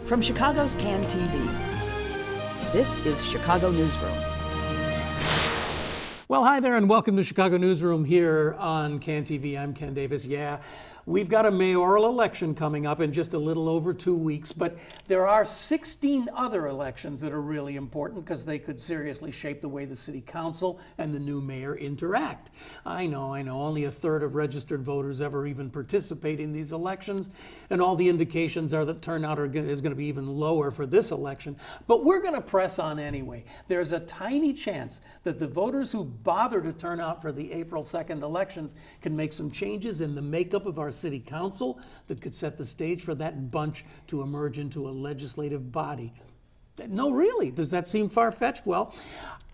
From Chicago's CAN TV, this is Chicago Newsroom. Well, hi there and welcome to Chicago Newsroom here on CAN TV. I'm Ken Davis. Yeah, we've got a mayoral election coming up in just a little over 2 weeks, but there are 16 other elections that are really important because they could seriously shape the way the city council and the new mayor interact. I know, only a third of registered voters ever even participate in these elections, and all the indications are that turnout is going to be even lower for this election, but we're going to press on anyway. There's a tiny chance that the voters who bother to turn out for the April 2nd elections can make some changes in the makeup of our city council that could set the stage for that bunch to emerge into a legislative body. No, really, does that seem far-fetched? Well,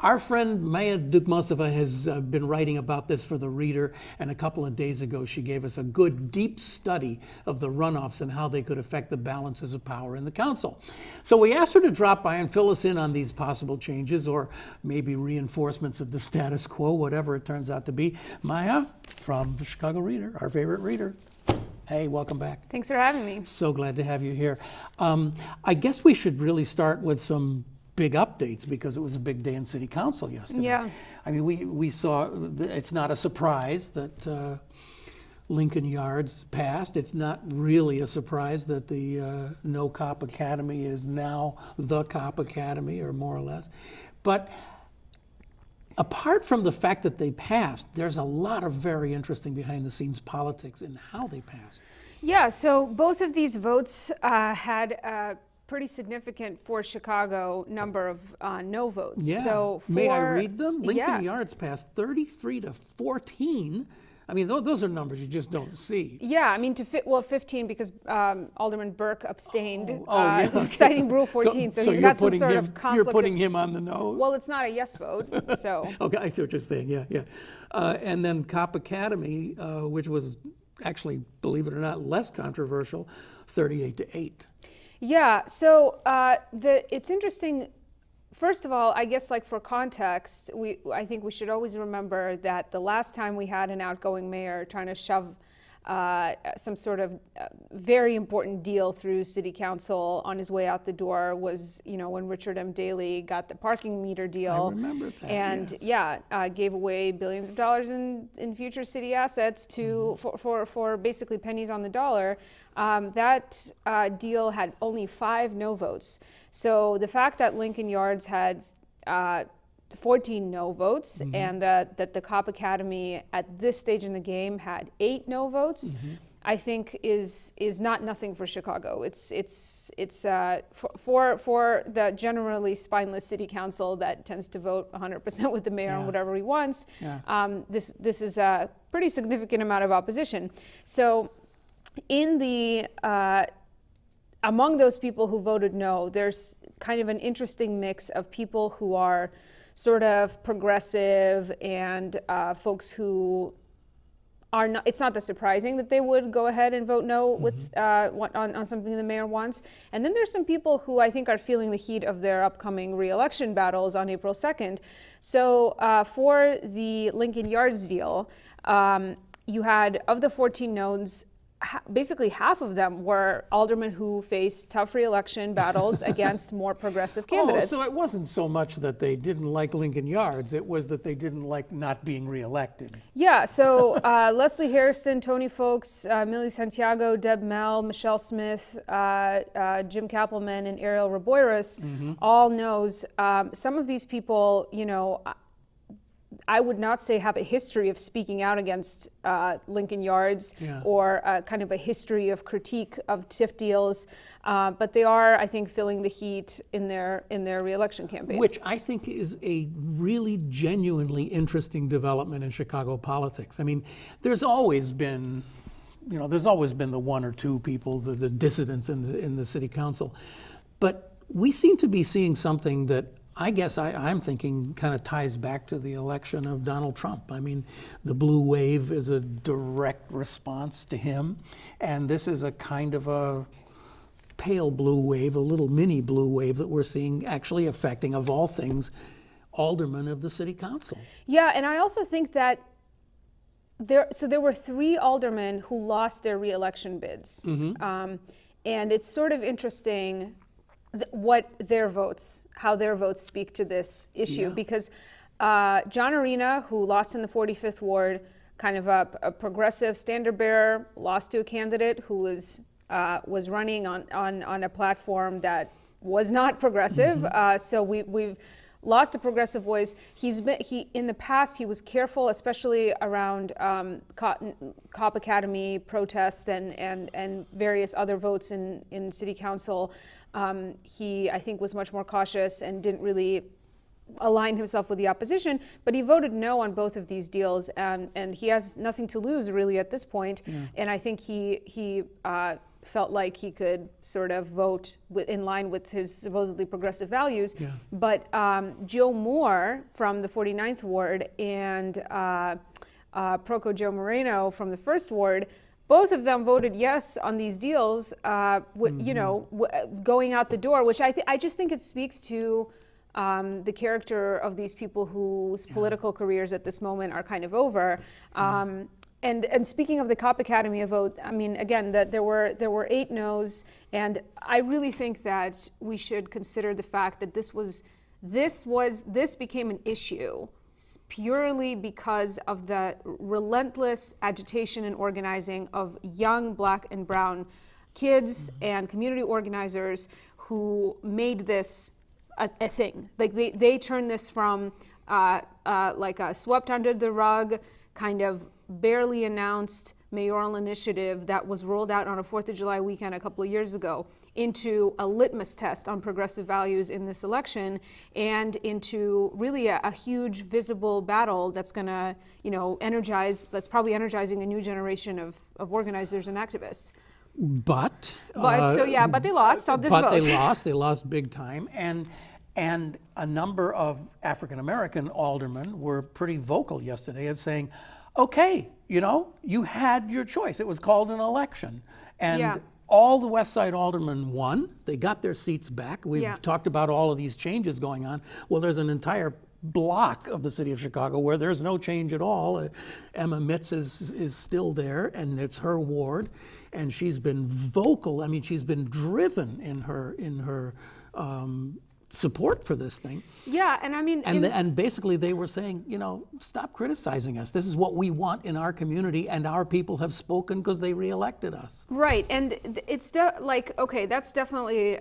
our friend Maya Dukmasova has been writing about this for The Reader, and a couple of days ago she gave us a good, deep study of the runoffs and how they could affect the balances of power in the council. So we asked her to drop by and fill us in on these possible changes, or maybe reinforcements of the status quo, whatever it turns out to be. Maya, from the Chicago Reader, our favorite reader. Hey, welcome back. Thanks for having me. So glad to have you here. I guess we should really start with some big updates because it was a big day in City Council yesterday. Yeah. I mean, we saw, it's not a surprise that Lincoln Yards passed. It's not really a surprise that the No Cop Academy is now the Cop Academy, or more or less. But apart from the fact that they passed, there's a lot of very interesting behind-the-scenes politics in how they passed. Yeah, so both of these votes had a pretty significant, for Chicago, number of no votes. Yeah. So May I read them? Lincoln yeah. Yards passed 33-14. I mean, those are numbers you just don't see. Yeah, I mean, 15 because Alderman Burke abstained, Yeah. citing Rule 14, so he's got some sort of conflict. You're putting him on the nose? Well, it's not a yes vote, so. Okay, I see what you're saying, yeah. And then Cop Academy, which was actually, believe it or not, less controversial, 38-8. Yeah, so it's interesting. First of all, I guess, like, for context, I think we should always remember that the last time we had an outgoing mayor trying to shove some sort of very important deal through city council on his way out the door was, when Richard M. Daley got the parking meter deal. I remember that, and yes. Gave away billions of dollars in future city assets to for basically pennies on the dollar. That deal had only 5 no votes. So the fact that Lincoln Yards had 14 no votes and that the Cop Academy at this stage in the game had 8 no votes, I think is not nothing for Chicago. It's for the generally spineless city council that tends to vote 100% with the mayor on whatever he wants. Yeah. This is a pretty significant amount of opposition. So in the among those people who voted no, there's kind of an interesting mix of people who are sort of progressive and folks who are not. It's not that surprising that they would go ahead and vote no with on something the mayor wants. And then there's some people who I think are feeling the heat of their upcoming re-election battles on April 2nd. So for the Lincoln Yards deal, you had, of the 14 no's, basically half of them were aldermen who faced tough re-election battles against more progressive candidates. Oh, so it wasn't so much that they didn't like Lincoln Yards, it was that they didn't like not being reelected. Yeah, so Leslie Hairston, Tony Folks, Millie Santiago, Deb Mell, Michelle Smith, Jim Kappelman, and Ariel Raboiris, all knows. Some of these people, I would not say have a history of speaking out against Lincoln Yards or kind of a history of critique of TIF deals, but they are, I think, feeling the heat in their re-election campaigns. Which I think is a really genuinely interesting development in Chicago politics. I mean, there's always been the one or two people, the dissidents in the city council, but we seem to be seeing something that I guess I'm thinking kind of ties back to the election of Donald Trump. I mean, the blue wave is a direct response to him, and this is a kind of a pale blue wave, a little mini blue wave that we're seeing actually affecting, of all things, aldermen of the city council. Yeah, and I also think that there were 3 aldermen who lost their re-election bids. And it's sort of interesting how their votes speak to this issue, because John Arena, who lost in the 45th Ward, kind of a progressive standard bearer, lost to a candidate who was running on a platform that was not progressive. So we've lost a progressive voice. In the past, he was careful, especially around Cop Academy protests and various other votes in city council. He, I think, was much more cautious and didn't really align himself with the opposition, but he voted no on both of these deals, and he has nothing to lose really at this point. And I think he felt like he could sort of vote in line with his supposedly progressive values. But Joe Moore from the 49th Ward and Proco Joe Moreno from the 1st Ward, both of them voted yes on these deals, going out the door, which I just think it speaks to the character of these people whose political careers at this moment are kind of over. And speaking of the Cop Academy vote, I mean, again, that there were 8 no's, and I really think that we should consider the fact that this became an issue purely because of the relentless agitation and organizing of young Black and brown kids and community organizers who made this a thing. Like they turned this from like a swept under the rug, kind of barely announced mayoral initiative that was rolled out on a 4th of July weekend a couple of years ago into a litmus test on progressive values in this election, and into really a huge visible battle that's going to, that's probably energizing a new generation of organizers and activists. But they lost on this vote. But they lost big time, and a number of African American aldermen were pretty vocal yesterday of saying, okay, you had your choice. It was called an election. And all the West Side aldermen won. They got their seats back. We've talked about all of these changes going on. Well, there's an entire block of the city of Chicago where there's no change at all. Emma Mitz is still there, and it's her ward. And she's been vocal. I mean, she's been driven in her support for this thing. Yeah, and I mean, and basically they were saying, stop criticizing us. This is what we want in our community, and our people have spoken because they reelected us. Right, and it's okay, that's definitely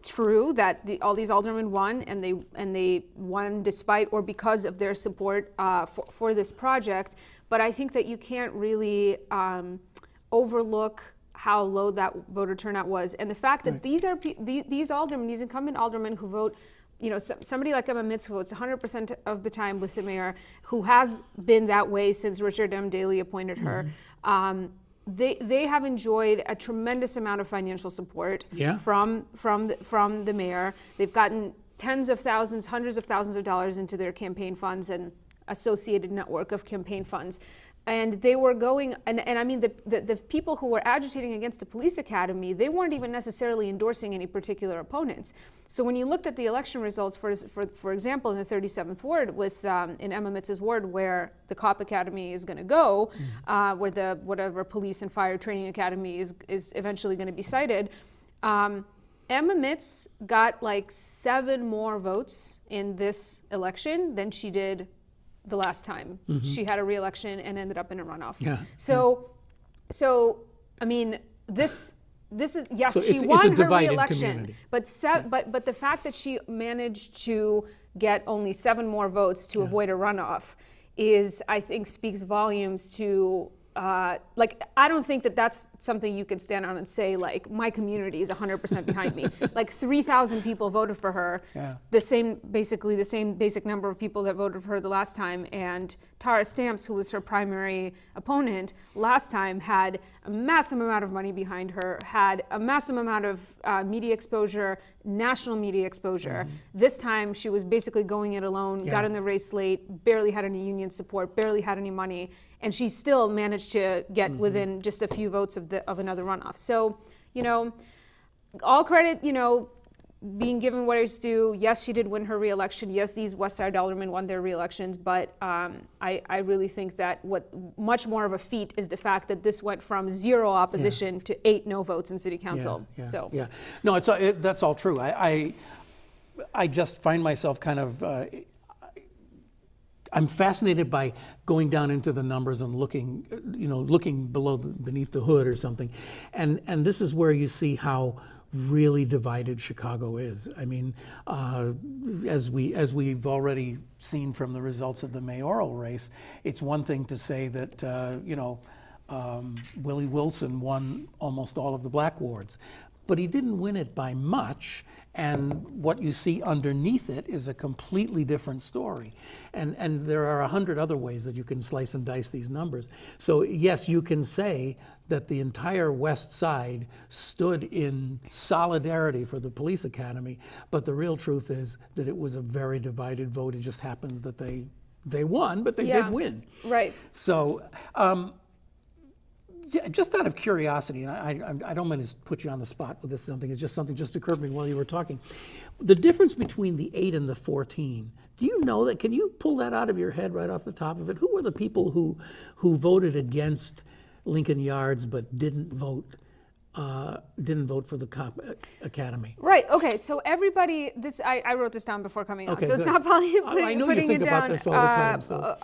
true that all these aldermen won, and they won despite or because of their support for this project. But I think that you can't really overlook how low that voter turnout was, and the fact that these aldermen, these incumbent aldermen who vote, somebody like Emma Mitz who votes 100% of the time with the mayor, who has been that way since Richard M. Daley appointed her. They have enjoyed a tremendous amount of financial support from the mayor. They've gotten tens of thousands, hundreds of thousands of dollars into their campaign funds and associated network of campaign funds. And they were going, and I mean, the people who were agitating against the police academy, they weren't even necessarily endorsing any particular opponents. So when you looked at the election results, for example, in the 37th Ward, in Emma Mitz's ward, where the Cop Academy is going to go, where the whatever police and fire training academy is eventually going to be cited, Emma Mitz got like 7 more votes in this election than she did the last time she had a re-election and ended up in a runoff. So I mean, this is, yes, so she won her re-election, but the fact that she managed to get only 7 more votes to avoid a runoff I think speaks volumes to I don't think that that's something you can stand on and say, like, my community is 100% behind me. Like 3,000 people voted for her, basically the same basic number of people that voted for her the last time. And Tara Stamps, who was her primary opponent last time, had a massive amount of money behind her, had a massive amount of media exposure, national media exposure. This time she was basically going it alone, got in the race late, barely had any union support, barely had any money. And she still managed to get within just a few votes of another runoff. So, all credit, being given what is due, yes, she did win her re-election. Yes, these West Side aldermen won their re-elections, but I really think that what much more of a feat is the fact that this went from 0 opposition to 8 no votes in city council. No, that's all true. I just find myself kind of, I'm fascinated by going down into the numbers and looking beneath the hood or something. And this is where you see how really divided Chicago is. I mean, as we've already seen from the results of the mayoral race, it's one thing to say that Willie Wilson won almost all of the black wards, but he didn't win it by much. And what you see underneath it is a completely different story. And there are 100 other ways that you can slice and dice these numbers. So yes, you can say that the entire West Side stood in solidarity for the police academy, but the real truth is that it was a very divided vote. It just happens that they won, but they did win. Right. So, just out of curiosity, and I don't mean to put you on the spot with this something, it's just something just occurred to me while you were talking. The difference between the 8 and the 14, do you know that? Can you pull that out of your head right off the top of it? Who were the people who voted against Lincoln Yards but didn't vote for the cop academy? Right. Okay. So everybody, I wrote this down before coming on. Okay, so it's good. not probably I know putting you think it about down. this all the time. So.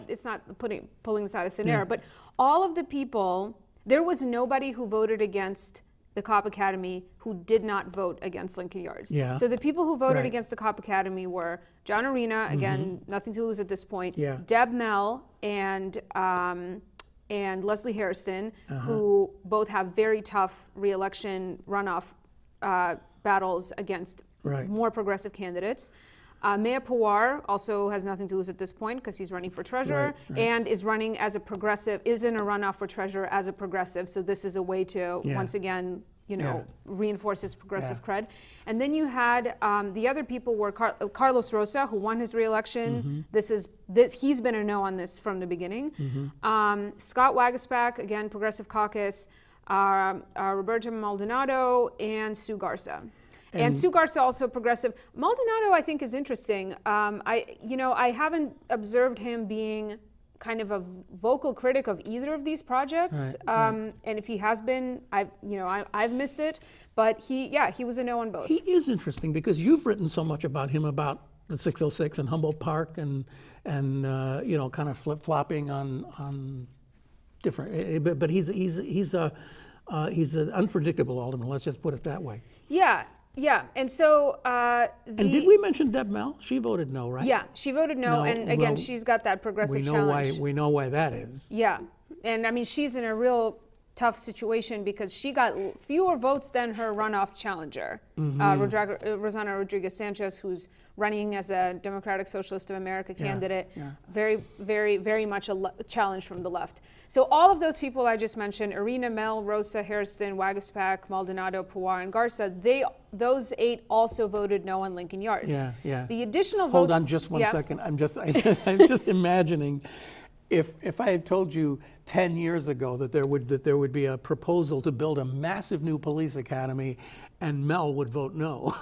It's not pulling this out of thin air. But all of the people, there was nobody who voted against the Cop Academy who did not vote against Lincoln Yards. Yeah. So the people who voted Right. against the Cop Academy were John Arena, again, nothing to lose at this point. Yeah. Deb Mell and Leslie Hairston, who both have very tough re-election runoff battles against Right. more progressive candidates. Mayor Pawar also has nothing to lose at this point because he's running for treasurer Right. and is running as a progressive, is in a runoff for treasurer as a progressive. So this is a way to, once again, reinforce his progressive cred. And then you had the other people were Carlos Rosa, who won his re-election. He's been a no on this from the beginning. Scott Wagaspak, again, Progressive Caucus, Roberta Maldonado, and Sue Garza. And Sue Garza also progressive. Maldonado, I think, is interesting. I haven't observed him being kind of a vocal critic of either of these projects. And if he has been, I've missed it. But he was a no on both. He is interesting because you've written so much about him, about the 606 and Humboldt Park, and kind of flip-flopping on different. But he's an unpredictable alderman. Let's just put it that way. Yeah, and so and did we mention Deb Mell? She voted no, right? Yeah, she voted no, and again, she's got that progressive challenge. We know why that is. Yeah, and I mean, she's in a real tough situation because she got fewer votes than her runoff challenger, Rosanna Rodriguez Sanchez, who's running as a Democratic Socialist of America candidate. Very, very, very much a challenge from the left. So all of those people I just mentioned, Arena, Mell, Rosa, Hairston, Wagaspak, Maldonado, Pawar, and Garza, those 8 also voted no on Lincoln Yards. The additional votes... Hold on just one second. I'm just imagining if I had told you 10 years ago that there would be a proposal to build a massive new police academy and Mel would vote no.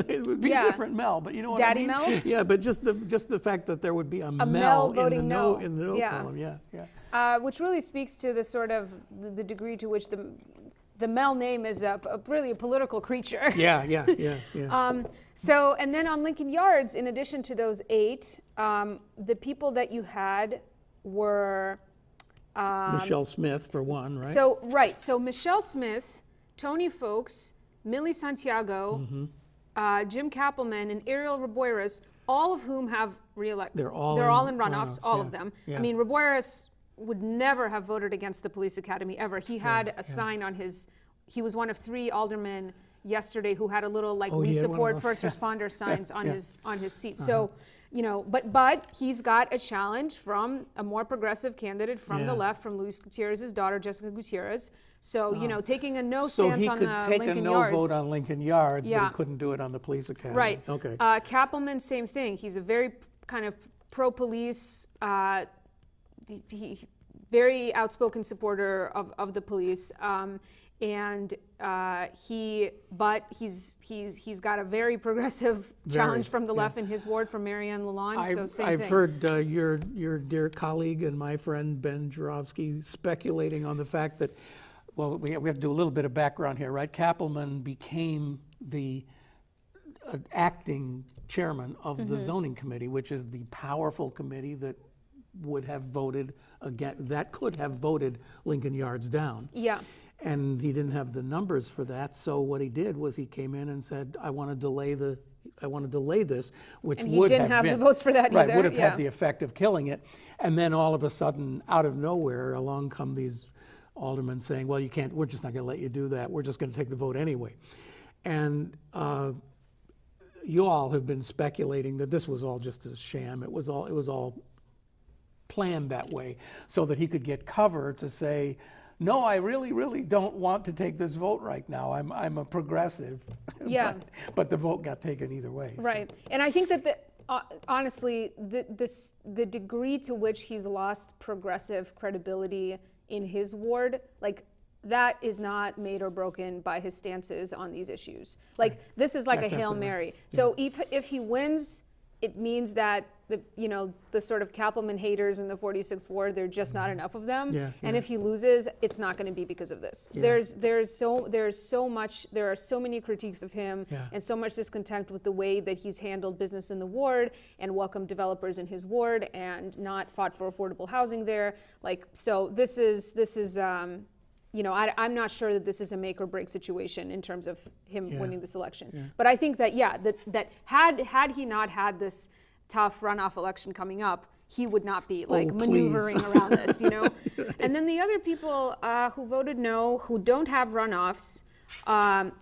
It would be a different Mel, but you know what Daddy I mean? Mel? Yeah, but just the fact that there would be a Mel voting in the no column. Which really speaks to the sort of the degree to which the Mel name is really a political creature. Yeah. So, and then on Lincoln Yards, in addition to those 8, the people that you had were Michelle Smith for one, right? So Michelle Smith, Tony Folks, Millie Santiago, Jim Kappelman, and Ariel Reboiras, all of whom have reelected. They're all in runoffs, all of them. I mean, Reboiras would never have voted against the police academy ever. He had a sign on he was one of 3 aldermen yesterday who had a little we support first responder signs on his seat. So, but he's got a challenge from a more progressive candidate from the left, from Luis Gutierrez's daughter, Jessica Gutierrez. So, taking a no stance on the Lincoln Yards. So he could take a no vote on Lincoln Yards, but he couldn't do it on the police academy. Right. Okay. Kappelman, same thing. He's a very kind of pro-police, very outspoken supporter of the police. and he's got a very progressive challenge from the left in his ward from Marianne Lalonde. So same thing. I've heard your dear colleague and my friend Ben Jarofsky speculating on the fact that, well, we have to do a little bit of background here, right? Kappelman became the acting chairman of the zoning committee, which is the powerful committee that would have voted again, that could have voted Lincoln Yards down. Yeah. And he didn't have the numbers for that, so what he did was he came in and said, I want to delay this, which And he would didn't have the votes for that right, either. would have had the effect of killing it. And then all of a sudden, out of nowhere, along come these aldermen saying, well, you can't, we're just not going to let you do that. We're just going to take the vote anyway. And you all have been speculating that this was all just a sham. It was all planned that way so that he could get cover to say, no, I really, really don't want to take this vote right now. I'm a progressive. Yeah. but the vote got taken either way. Right. So. And I think that honestly, the degree to which he's lost progressive credibility in his ward, like, that is not made or broken by his stances on these issues. Like, this is like a Hail Mary. Right. So if he wins, it means that the sort of Kappelman haters in the 46th ward, there are just not enough of them. Yeah, and if he loses, it's not going to be because of this. Yeah. There are so many critiques of him and so much discontent with the way that he's handled business in the ward and welcomed developers in his ward and not fought for affordable housing there. Like, so this is I'm not sure that this is a make or break situation in terms of him winning this election. Yeah. But I think that, that had he not had this tough runoff election coming up, he would not be maneuvering around this, Right. And then the other people who voted no, who don't have runoffs,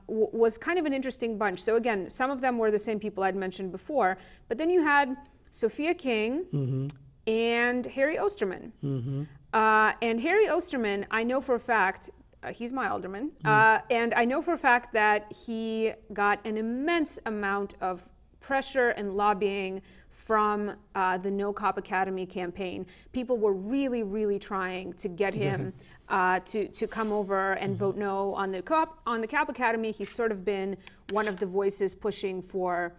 was kind of an interesting bunch. So again, some of them were the same people I'd mentioned before, but then you had Sophia King and Harry Osterman. And Harry Osterman, I know for a fact, he's my alderman, and I know for a fact that he got an immense amount of pressure and lobbying from the No Cop Academy campaign. People were really, really trying to get him to come over and vote no on the Cop Academy. He's sort of been one of the voices pushing for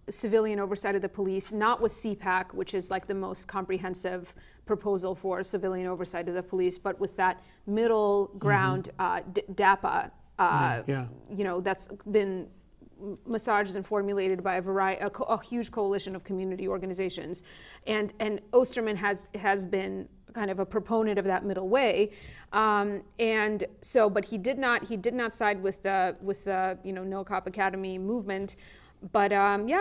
civilian oversight of the police, not with CPAC, which is like the most comprehensive proposal for civilian oversight of the police, but with that middle ground DAPA, that's been massaged and formulated by a huge coalition of community organizations, and Osterman has been kind of a proponent of that middle way, and so, but he did not side with the No Cop Academy movement. But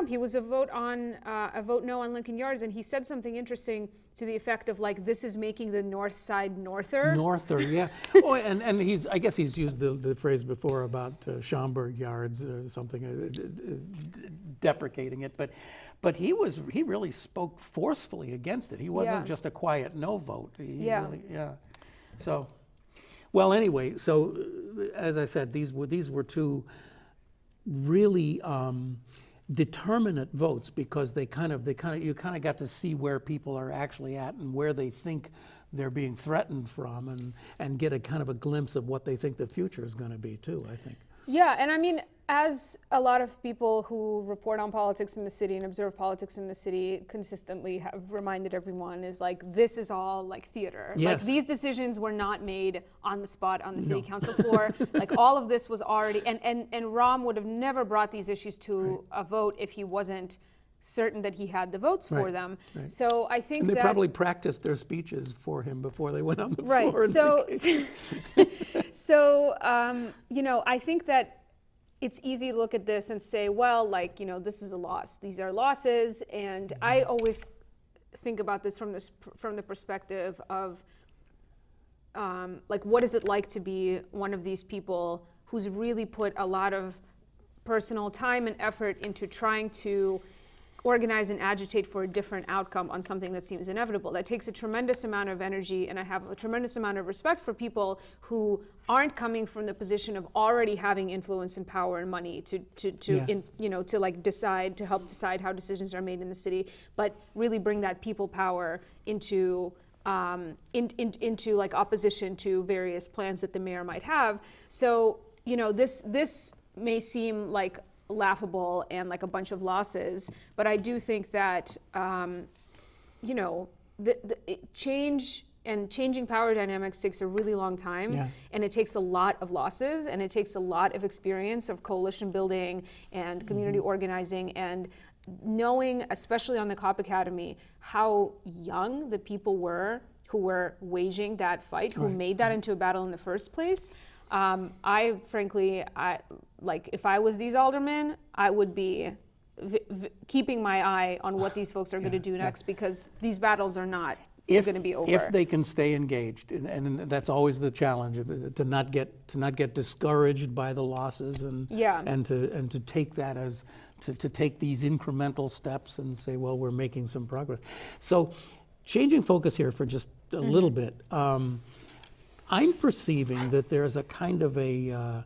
he was a vote no on Lincoln Yards, and he said something interesting to the effect of like, this is making the North Side Norther. Norther, yeah. Oh, and I guess he's used the phrase before about Schaumburg Yards or something, deprecating it. But he really spoke forcefully against it. He wasn't just a quiet no vote. So, well, anyway, so as I said, these were two really determinate votes, because you kind of got to see where people are actually at and where they think they're being threatened from, and get a kind of a glimpse of what they think the future is going to be too, I think. Yeah, and I mean, as a lot of people who report on politics in the city and observe politics in the city consistently have reminded everyone, is like, this is all like theater. Yes. Like, these decisions were not made on the spot on the city council floor. Like, all of this was already, and Rom would have never brought these issues to a vote if he wasn't certain that he had the votes for them. Right. So I think they probably practiced their speeches for him before they went on the floor. Right. So I think that it's easy to look at this and say, well, this is a loss. These are losses, and I always think about this from the perspective of what is it like to be one of these people who's really put a lot of personal time and effort into trying to organize and agitate for a different outcome on something that seems inevitable. That takes a tremendous amount of energy, and I have a tremendous amount of respect for people who aren't coming from the position of already having influence and power and money to help decide how decisions are made in the city, but really bring that people power into into like opposition to various plans that the mayor might have. So, you know, this may seem like laughable and like a bunch of losses, but I do think that, you know, changing power dynamics takes a really long time, and it takes a lot of losses, and it takes a lot of experience of coalition building and community organizing, and knowing, especially on the Cop Academy, how young the people were who were waging that fight, who made that into a battle in the first place. I frankly, like if I was these aldermen, I would be keeping my eye on what these folks are going to do next, because these battles are not going to be over. If they can stay engaged, and that's always the challenge, to not get discouraged by the losses, and to take that as to take these incremental steps and say, well, we're making some progress. So, changing focus here for just a little bit, I'm perceiving that there's a kind of a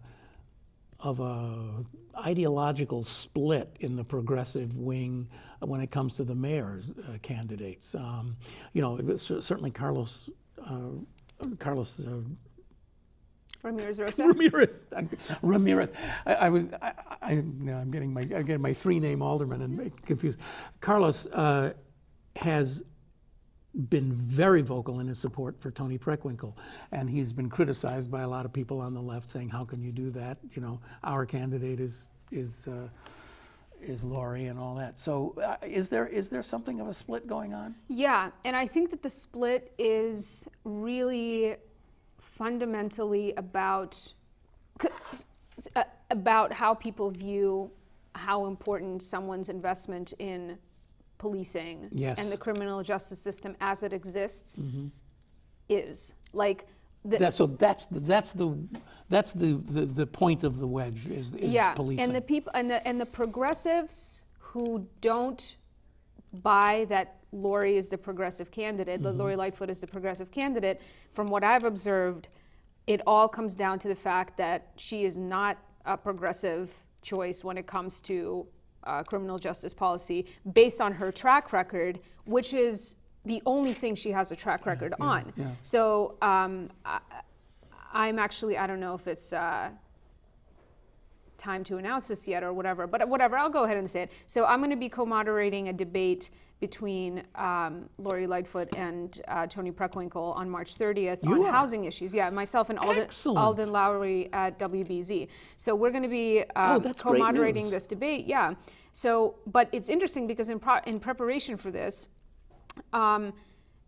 ideological split in the progressive wing when it comes to the mayor's candidates. You know, certainly Carlos Ramirez Rosa. Ramirez. I'm getting my three-name alderman and confused. Carlos has been very vocal in his support for Toni Preckwinkle, and he's been criticized by a lot of people on the left, saying, "How can you do that? You know, our candidate is Lori and all that." So, is there something of a split going on? Yeah, and I think that the split is really fundamentally about how people view how important someone's investment in policing and the criminal justice system as it exists is. Like that's the point of the wedge is policing. And the people and the progressives who don't buy that Lori is the progressive candidate, that Lori Lightfoot is the progressive candidate, from what I've observed, it all comes down to the fact that she is not a progressive choice when it comes to criminal justice policy, based on her track record, which is the only thing she has a track record on. So I'm actually, I don't know if it's time to announce this yet or whatever, but whatever, I'll go ahead and say it. So I'm going to be co-moderating a debate between Lori Lightfoot and Toni Preckwinkle on March 30th on housing issues. Yeah, myself and Alden Lowry at WBZ. So we're going to be co-moderating this debate. Yeah. So, but it's interesting because in preparation for this,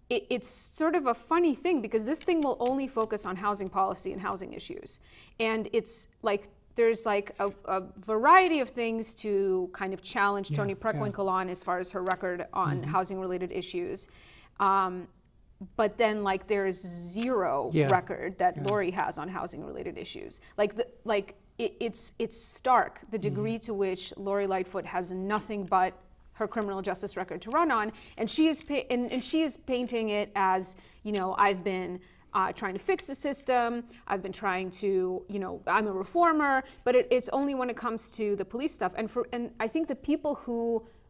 it's sort of a funny thing, because this thing will only focus on housing policy and housing issues. And it's like, there's like a variety of things to kind of challenge Toni Preckwinkle on as far as her record on housing-related issues. But then, like, there's zero record that Lori has on housing-related issues. It's stark, the degree to which Lori Lightfoot has nothing but her criminal justice record to run on, and she is painting it as, you know, I've been trying to fix the system, I've been trying to, you know, I'm a reformer, but it's only when it comes to the police stuff. And I think the people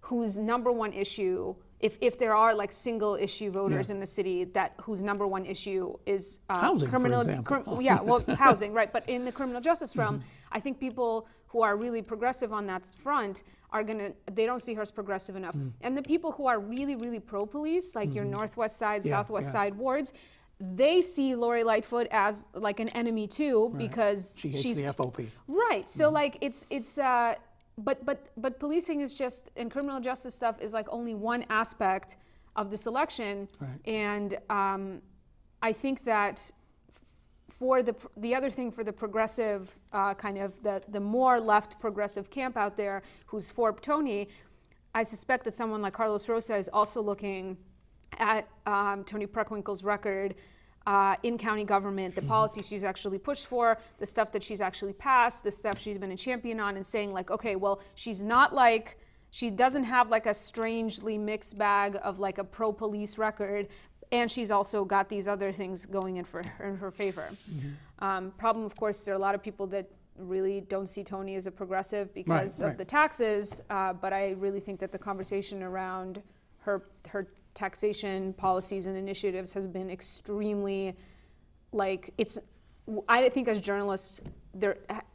whose number one issue, if there are like single issue voters in the city whose number one issue is housing, criminal, for example. Housing, right? But in the criminal justice realm, I think people who are really progressive on that front they don't see her as progressive enough. And the people who are really, really pro-police, like your Northwest Side, Southwest Side wards, they see Lori Lightfoot as like an enemy too, because she's the FOP. Right. So like but policing is just, and criminal justice stuff is like only one aspect of this election. Right. And I think that for the other thing for the progressive kind of the more left progressive camp out there who's for Toni, I suspect that someone like Carlos Rosa is also looking at Toni Preckwinkle's record in county government, the policies she's actually pushed for, the stuff that she's actually passed, the stuff she's been a champion on, and saying like, okay, well, she doesn't have like a strangely mixed bag of like a pro-police record, and she's also got these other things going in her favor. Problem, of course, there are a lot of people that really don't see Toni as a progressive because of the taxes, but I really think that the conversation around her taxation policies and initiatives has been extremely, like, I think as journalists,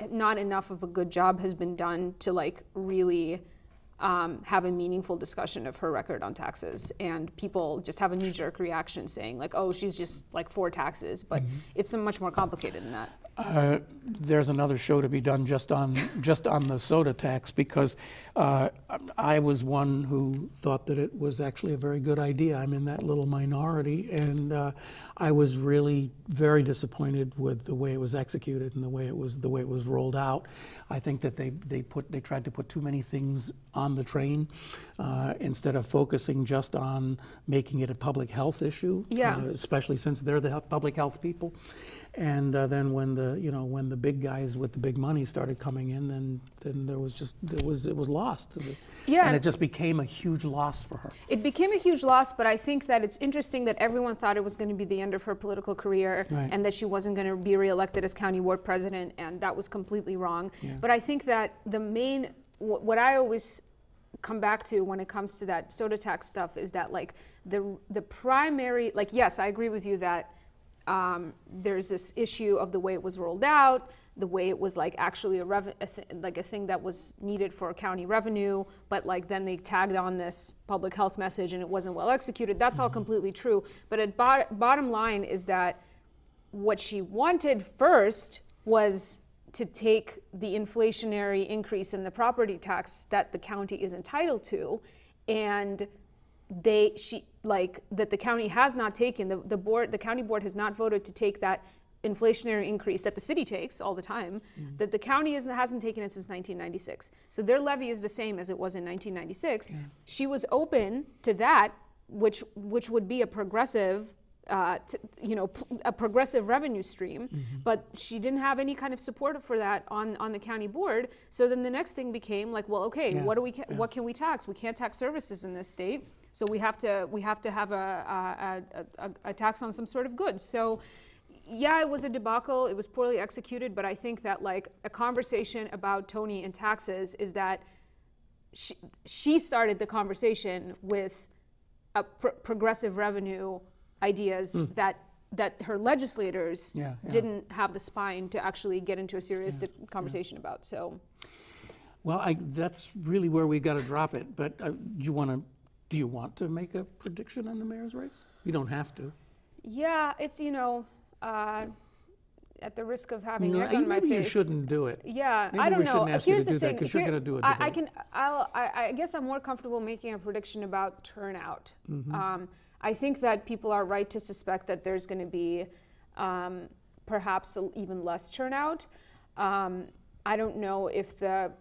not enough of a good job has been done to like really have a meaningful discussion of her record on taxes, and people just have a knee-jerk reaction saying like, oh, she's just like for taxes, but it's so much more complicated than that. There's another show to be done just on the soda tax, because I was one who thought that it was actually a very good idea. I'm in that little minority, and I was really very disappointed with the way it was executed and the way it was rolled out. I think that they tried to put too many things on the train instead of focusing just on making it a public health issue. Yeah. Especially since they're the public health people. And then when the big guys with the big money started coming in, then it was lost. Yeah. And it just became a huge loss for her. It became a huge loss, but I think that it's interesting that everyone thought it was going to be the end of her political career, right, and that she wasn't going to be reelected as county board president, and that was completely wrong. Yeah. But I think that what I always come back to when it comes to that soda tax stuff is that like the primary, like, yes, I agree with you that there's this issue of the way it was rolled out, the way it was like actually a thing that was needed for county revenue, but like then they tagged on this public health message and it wasn't well executed. That's all completely true. But at bottom line is that what she wanted first was to take the inflationary increase in the property tax that the county is entitled to, and that the county has not taken, the county board has not voted to take that inflationary increase that the city takes all the time, that the county hasn't taken it since 1996. So their levy is the same as it was in 1996. Yeah. She was open to that, which would be a progressive, a progressive revenue stream, but she didn't have any kind of support for that on the county board. So then the next thing became like, well, okay, what can we tax? We can't tax services in this state, so we have to have a tax on some sort of goods. So yeah, it was a debacle. It was poorly executed, but I think that like a conversation about Toni and taxes is that she started the conversation with a progressive revenue ideas that her legislators didn't have the spine to actually get into a serious conversation about. So, well, that's really where we got to drop it. But do you want to make a prediction on the mayor's race? You don't have to. Yeah, it's at the risk of having egg on my face. Maybe you shouldn't do it. Yeah, maybe I don't know. We shouldn't ask you to do that because you're Here, going to do it. I guess I'm more comfortable making a prediction about turnout. I think that people are right to suspect that there's going to be perhaps even less turnout. I don't know if the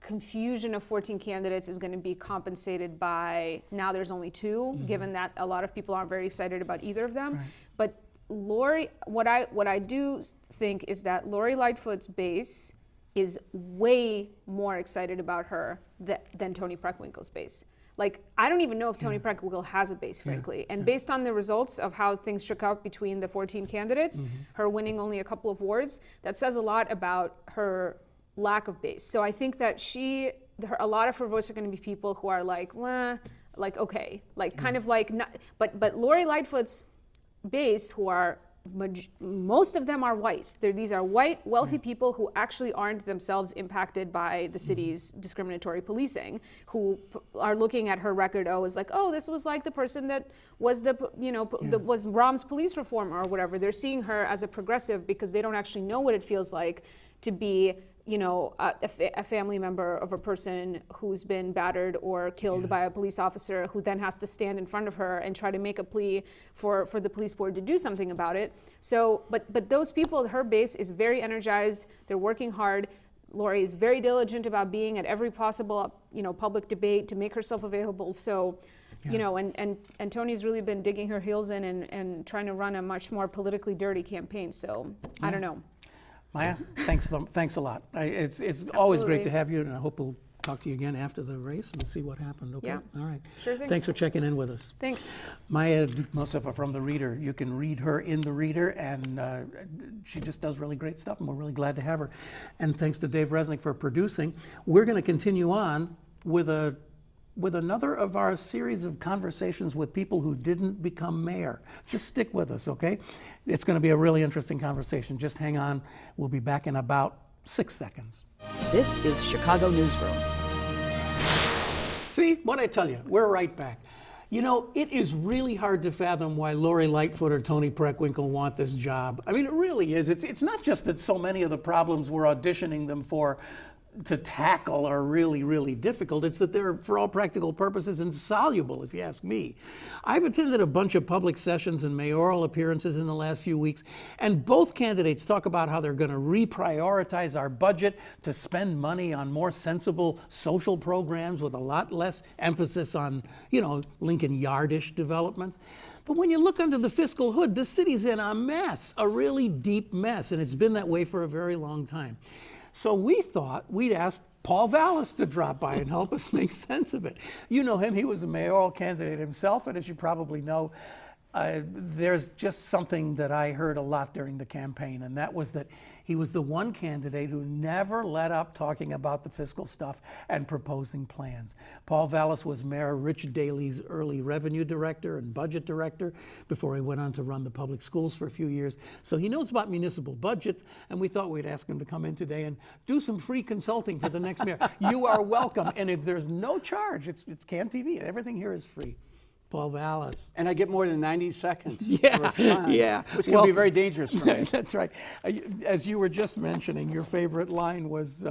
confusion of 14 candidates is going to be compensated by now there's only two, given that a lot of people aren't very excited about either of them. Right. But Lori, what I do think is that Lori Lightfoot's base is way more excited about her than Toni Preckwinkle's base. Like, I don't even know if Toni Preckwinkle has a base, frankly. And based on the results of how things shook out between the 14 candidates, her winning only a couple of wards, that says a lot about her lack of base. So I think that a lot of her votes are going to be people who are like, well, like, okay, like kind of like, not, but Lori Lightfoot's base, who are, most of them are white. These are white, wealthy people who actually aren't themselves impacted by the city's discriminatory policing, who are looking at her record, as like, oh, this was like the person that was was Rahm's police reform or whatever. They're seeing her as a progressive because they don't actually know what it feels like to be a family member of a person who's been battered or killed by a police officer, who then has to stand in front of her and try to make a plea for the police board to do something about it. So, but those people, her base is very energized. They're working hard. Lori is very diligent about being at every possible, public debate to make herself available. So, and Toni's really been digging her heels in and trying to run a much more politically dirty campaign. So, I don't know. Maya, thanks a lot. It's always great to have you, and I hope we'll talk to you again after the race and see what happened. Okay? Yeah. All right. Sure thing. Thanks for checking in with us. Thanks. Maya Dukmasova from The Reader. You can read her in The Reader, and she just does really great stuff, and we're really glad to have her. And thanks to Dave Resnick for producing. We're going to continue on with a with another of our series of conversations with people who didn't become mayor. Just stick with us, okay? It's going to be a really interesting conversation. Just hang on. We'll be back in about 6 seconds. This is Chicago Newsroom. See, what I tell you, we're right back. You know, it is really hard to fathom why Lori Lightfoot or Toni Preckwinkle want this job. I mean, it really is. It's not just that so many of the problems we're auditioning them for to tackle are really, really difficult. It's that they're, for all practical purposes, insoluble, if you ask me. I've attended a bunch of public sessions and mayoral appearances in the last few weeks, and both candidates talk about how they're going to reprioritize our budget to spend money on more sensible social programs with a lot less emphasis on, Lincoln Yardish developments. But when you look under the fiscal hood, the city's in a mess, a really deep mess, and it's been that way for a very long time. So we thought we'd ask Paul Vallas to drop by and help us make sense of it. You know him, he was a mayoral candidate himself, and as you probably know, there's just something that I heard a lot during the campaign, and that was that he was the one candidate who never let up talking about the fiscal stuff and proposing plans. Paul Vallas was Mayor Rich Daley's early revenue director and budget director before he went on to run the public schools for a few years. So he knows about municipal budgets, and we thought we'd ask him to come in today and do some free consulting for the next mayor. You are welcome, and if there's no charge, it's CAN TV. Everything here is free. Paul Vallas. And I get more than 90 seconds to Yeah, respond, yeah. which can be very dangerous for me. That's right. As you were just mentioning, your favorite line was...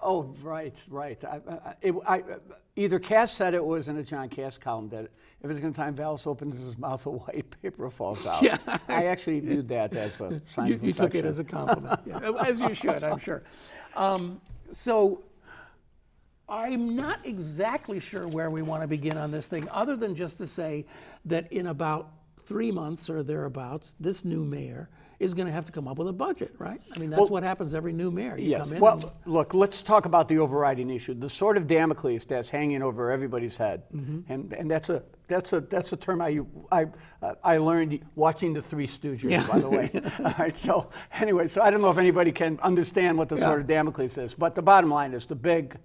Oh, right. Either Cass said it was in a John Cass column that if it's going to time Vallas opens his mouth, a white paper falls out. Yeah. I actually viewed that as a sign of affection. You took it as a compliment, yeah. As you should, I'm sure. So I'm not exactly sure where we want to begin on this thing, other than just to say that in about 3 months or thereabouts, this new mayor is going to have to come up with a budget, right? I mean, that's what happens every new mayor. You Yes. come in Well, look, let's talk about the overriding issue, the sort of Damocles that's hanging over everybody's head, and that's a term I learned watching the Three Stooges, by the way. All right. So anyway, I don't know if anybody can understand what the sort of Damocles is, but the bottom line is the big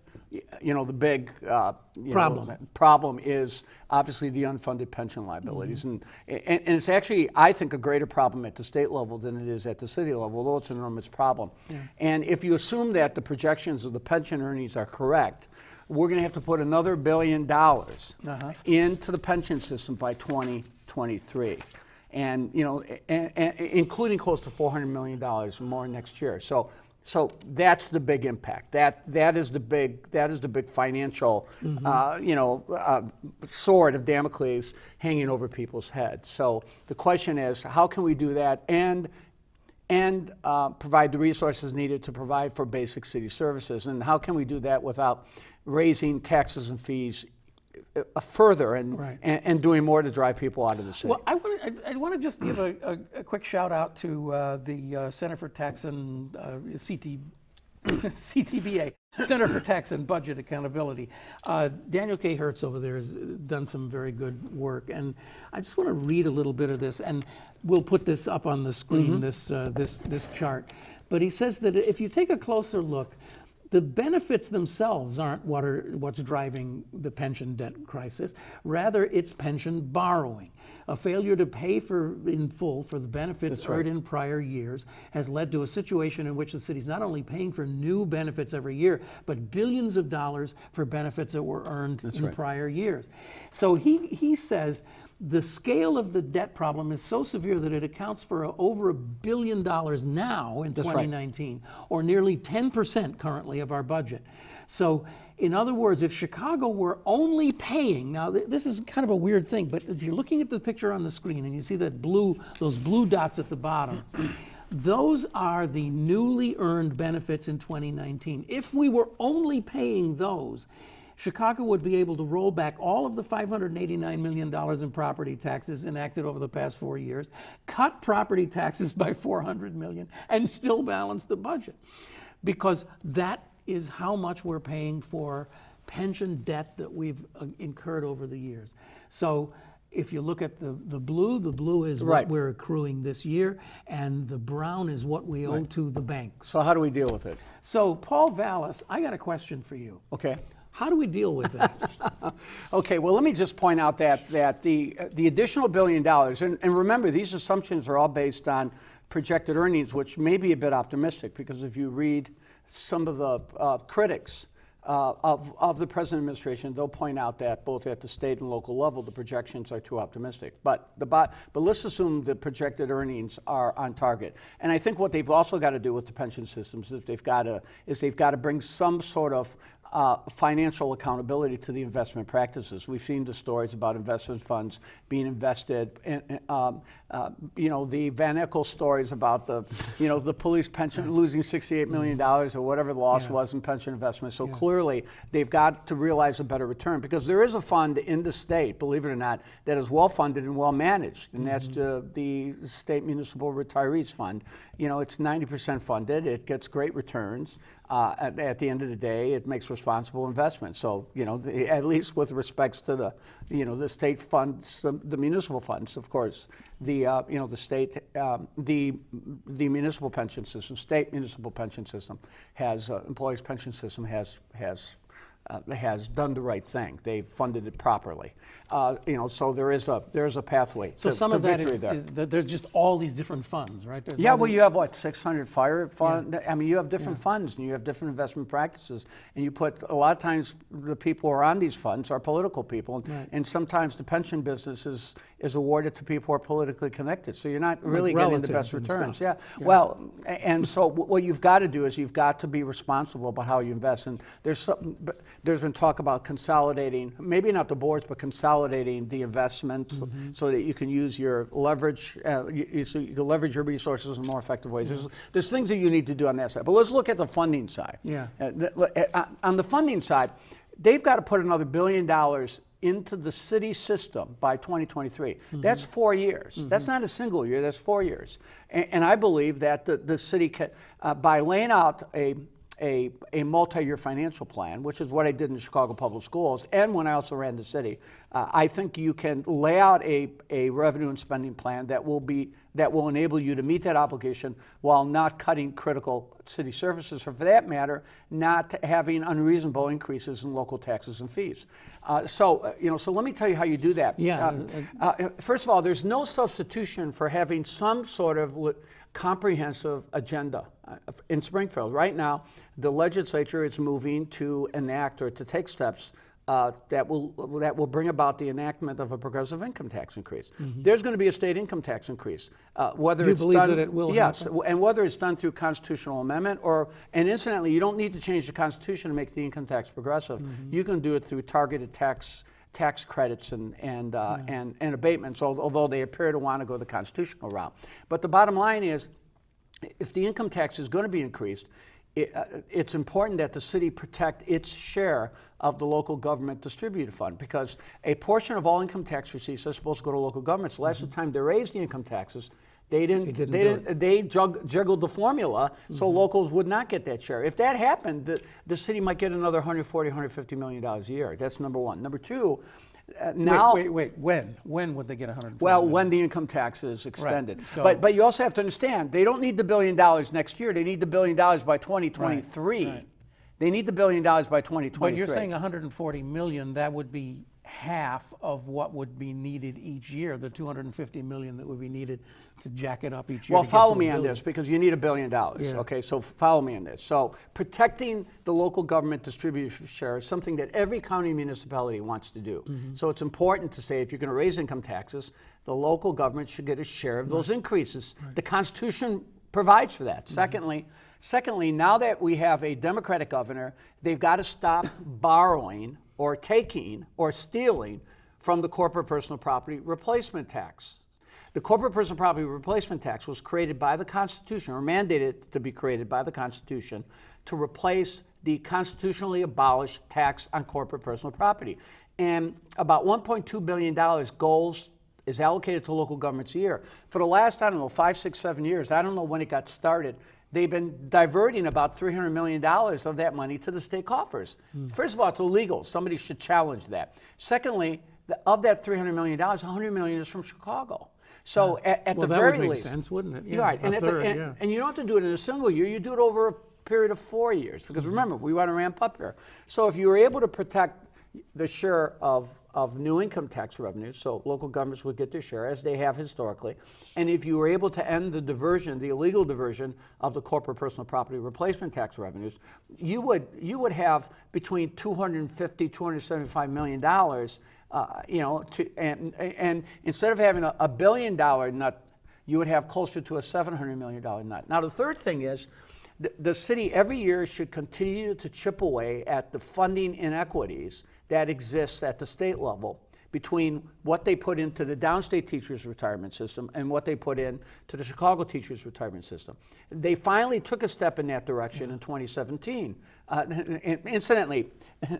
problem is obviously the unfunded pension liabilities, and it's actually, I think, a greater problem at the state level than it is at the city level, although it's an enormous problem. Yeah. And if you assume that the projections of the pension earnings are correct, we're going to have to put another $1 billion into the pension system by 2023. And including close to $400 million more next year. So that's the big impact. That is the big financial sword of Damocles hanging over people's heads. So the question is, how can we do that and provide the resources needed to provide for basic city services? And how can we do that without raising taxes and fees further and doing more to drive people out of the city? Well, I want to just give a quick shout out to the Center for Tax and CTBA, Center for Tax and Budget Accountability. Daniel K. Hertz over there has done some very good work, and I just want to read a little bit of this, and we'll put this up on the screen, this chart. But he says that if you take a closer look, the benefits themselves aren't what's driving the pension debt crisis. Rather, it's pension borrowing. A failure to pay in full for the benefits earned in prior years has led to a situation in which the city's not only paying for new benefits every year, but billions of dollars for benefits that were earned in prior years. So he says the scale of the debt problem is so severe that it accounts for over $1 billion now in 2019, or nearly 10% currently of our budget. So in other words, if Chicago were only paying, now this is kind of a weird thing, but if you're looking at the picture on the screen and you see those blue dots at the bottom, those are the newly earned benefits in 2019. If we were only paying those, Chicago would be able to roll back all of the $589 million in property taxes enacted over the past 4 years, cut property taxes by $400 million, and still balance the budget. Because that is how much we're paying for pension debt that we've incurred over the years. So if you look at the blue is what we're accruing this year, and the brown is what we owe to the banks. So how do we deal with it? So Paul Vallas, I got a question for you. Okay. How do we deal with that? Okay, well, let me just point out that the additional $1 billion, and remember, these assumptions are all based on projected earnings, which may be a bit optimistic, because if you read some of the critics of the present administration, they'll point out that both at the state and local level, the projections are too optimistic. But let's assume the projected earnings are on target. And I think what they've also got to do with the pension systems is they've got to bring some sort of financial accountability to the investment practices. We've seen the stories about investment funds being invested in, the Van Eckel stories about the police pension losing $68 million or whatever the loss was in pension investments. So clearly they've got to realize a better return, because there is a fund in the state, believe it or not, that is well funded and well managed, and that's the State Municipal Retirees Fund. It's 90% funded. It gets great returns. At the end of the day, it makes responsible investments. So, at least with respects to the state funds, the municipal funds, of course, the state, the municipal pension system, state municipal pension system has, employees pension system has done the right thing. They've funded it properly. So there is a pathway. So to, some to of that victory is that there's just all these different funds, right? There's well, you have what, 600 fire fund? Yeah. I mean, you have different funds, and you have different investment practices, and you put, a lot of times the people who are on these funds are political people, and sometimes the pension business is awarded to people who are politically connected, so you're not really getting the best returns. Yeah. Well, and so what you've got to do is you've got to be responsible about how you invest, and there's been talk about consolidating, maybe not the boards, but consolidating the investments so that you can use your leverage, so you can leverage your resources in more effective ways. There's things that you need to do on that side. But let's look at the funding side. Yeah. On the funding side, they've got to put another $1 billion into the city system by 2023. That's 4 years. That's not a single year, that's 4 years. And I believe that the city can, by laying out a multi-year financial plan, which is what I did in Chicago Public Schools, and when I also ran the city, I think you can lay out a revenue and spending plan that will enable you to meet that obligation while not cutting critical city services, or for that matter, not having unreasonable increases in local taxes and fees. So let me tell you how you do that. Yeah. First of all, there's no substitution for having some sort of comprehensive agenda. In Springfield right now, the legislature is moving to enact or to take steps that will bring about the enactment of a progressive income tax increase. There's going to be a state income tax increase. Whether it's believe done, that it will yes, happen? And whether it's done through constitutional amendment and incidentally, you don't need to change the Constitution to make the income tax progressive. You can do it through targeted tax credits and abatements, although they appear to want to go the constitutional route. But the bottom line is, if the income tax is going to be increased, it's important that the city protect its share of the local government distributed fund, because a portion of all income tax receipts are supposed to go to local governments. The last time they raised the income taxes, they juggled the formula so locals would not get that share. If that happened, the city might get another $140, $150 million a year. That's number one. Number two, now, wait. When would they get 140? Well, million? when the income tax is extended. Right. So, but you also have to understand, they don't need the $1 billion next year. They need the $1 billion by 2023. Right. They need the $1 billion by 2023. But you're saying 140 million. That would be half of what would be needed each year. The 250 million that would be needed to jack it up each year. Well, follow me on this, because you need $1 billion. Yeah. Okay, so follow me on this. So protecting the local government distribution share is something that every county municipality wants to do. So it's important to say, if you're going to raise income taxes, the local government should get a share of those increases. The Constitution provides for that. Secondly, now that we have a Democratic governor, they've got to stop borrowing or taking or stealing from the corporate personal property replacement tax. The corporate personal property replacement tax was created by the Constitution, or mandated to be created by the Constitution, to replace the constitutionally abolished tax on corporate personal property. And about $1.2 billion is allocated to local governments a year. For the last, 5, 6, 7 years, I don't know when it got started, they've been diverting about $300 million of that money to the state coffers. First of all, it's illegal. Somebody should challenge that. Secondly, of that $300 million, $100 million is from Chicago. So at the very least, that would make sense, wouldn't it? Yeah, right. And you don't have to do it in a single year. You do it over period of 4 years, because remember, we want to ramp up here. So if you were able to protect the share of new income tax revenues, so local governments would get their share, as they have historically, and if you were able to end the diversion, the illegal diversion of the corporate personal property replacement tax revenues, you would have between $250, $275 million, and instead of having a $1 billion nut, you would have closer to a $700 million nut. Now, the third thing is, the city every year should continue to chip away at the funding inequities that exists at the state level between what they put into the downstate teachers' retirement system and what they put in to the Chicago teachers' retirement system. They finally took a step in that direction in 2017. Incidentally,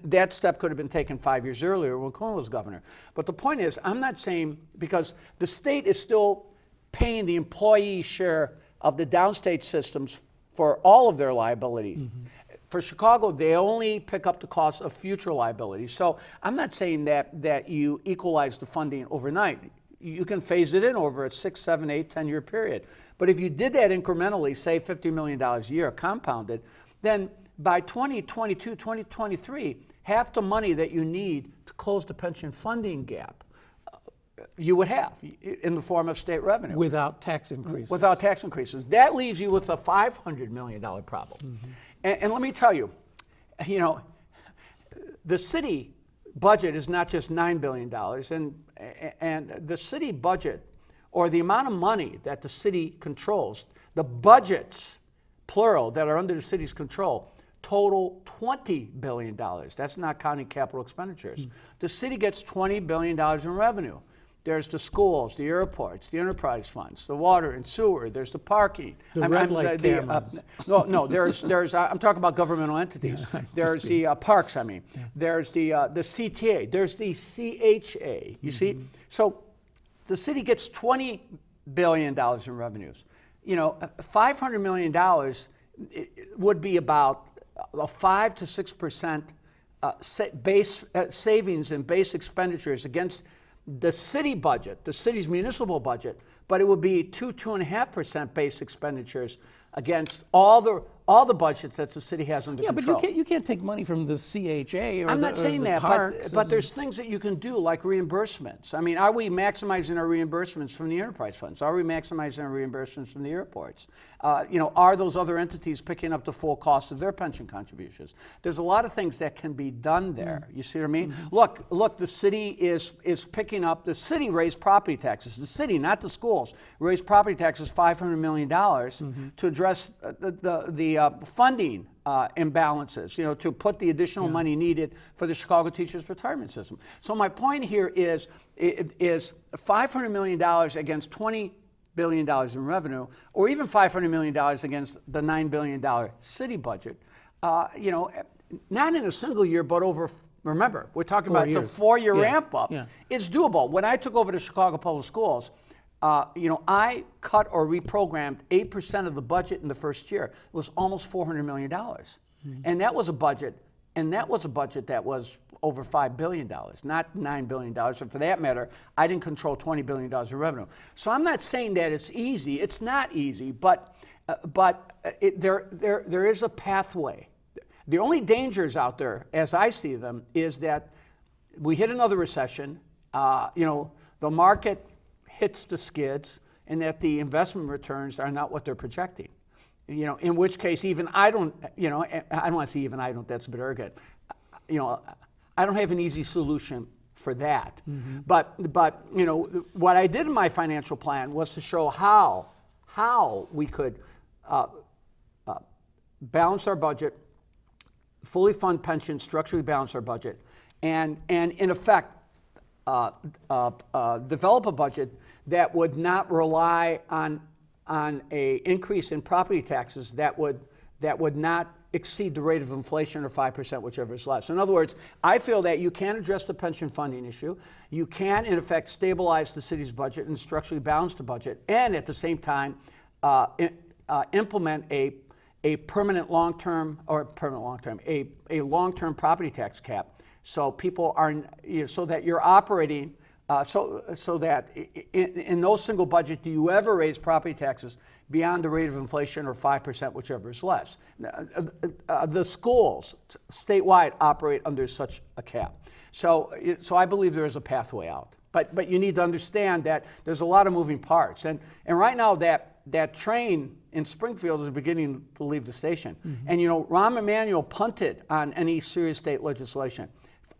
that step could have been taken 5 years earlier when Cuomo was governor. But the point is, I'm not saying, because the state is still paying the employee share of the downstate systems for all of their liability. Mm-hmm. For Chicago, they only pick up the cost of future liabilities. So I'm not saying that you equalize the funding overnight. You can phase it in over a 6, 7, 8, 10-year period. But if you did that incrementally, say $50 million a year compounded, then by 2022, 2023, half the money that you need to close the pension funding gap, you would have in the form of state revenue. Without tax increases. Without tax increases. That leaves you with a $500 million problem. Mm-hmm. And let me tell you, the city budget is not just $9 billion, and the city budget, or the amount of money that the city controls, the budgets, plural, that are under the city's control, total $20 billion. That's not counting capital expenditures. The city gets $20 billion in revenue. There's the schools, the airports, the enterprise funds, the water and sewer. There's the parking. The red light cameras. No. There's. I'm talking about governmental entities. Yeah, there's the parks. Yeah. There's the CTA. There's the CHA. You see. So, the city gets $20 billion in revenues. $500 million would be about a 5 to 6% base savings in base expenditures against the city budget, the city's municipal budget, but it would be 2.5% base expenditures against all the budgets that the city has under control. But you can't take money from the CHA or I'm not saying that, parks but there's things that you can do, like reimbursements. I mean, are we maximizing our reimbursements from the enterprise funds? Are we maximizing our reimbursements from the airports? Are those other entities picking up the full cost of their pension contributions? There's a lot of things that can be done there. You see what I mean? Mm-hmm. Look, the city is picking up, the city raised property taxes. The city, not the schools, raised property taxes $500 million to address the funding imbalances, to put the additional money needed for the Chicago teachers' retirement system. So my point here is $500 million against $20 billion in revenue, or even $500 million against the $9 billion city budget, not in a single year, but over, remember, we're talking about it's a 4-year ramp up. Yeah. It's doable. When I took over the Chicago Public Schools, I cut or reprogrammed 8% of the budget in the first year. It was almost $400 million. Mm-hmm. And that was a budget that was over $5 billion, not $9 billion. And for that matter, I didn't control $20 billion of revenue. So I'm not saying that it's easy. It's not easy, but there is a pathway. The only dangers out there, as I see them, is that we hit another recession. The market hits the skids, and that the investment returns are not what they're projecting. In which case, even I don't want to say even I don't, that's a bit arrogant. I don't have an easy solution for that. Mm-hmm. But what I did in my financial plan was to show how we could balance our budget, fully fund pensions, structurally balance our budget, and in effect, develop a budget that would not rely on a increase in property taxes that would not exceed the rate of inflation or 5%, whichever is less. In other words, I feel that you can address the pension funding issue, you can in effect stabilize the city's budget and structurally balance the budget, and at the same time implement a permanent long-term property tax cap, so people are so that you're operating So that in no single budget do you ever raise property taxes beyond the rate of inflation or 5%, whichever is less. The schools statewide operate under such a cap. So I believe there is a pathway out. But you need to understand that there's a lot of moving parts. And right now that train in Springfield is beginning to leave the station. Mm-hmm. And Rahm Emanuel punted on any serious state legislation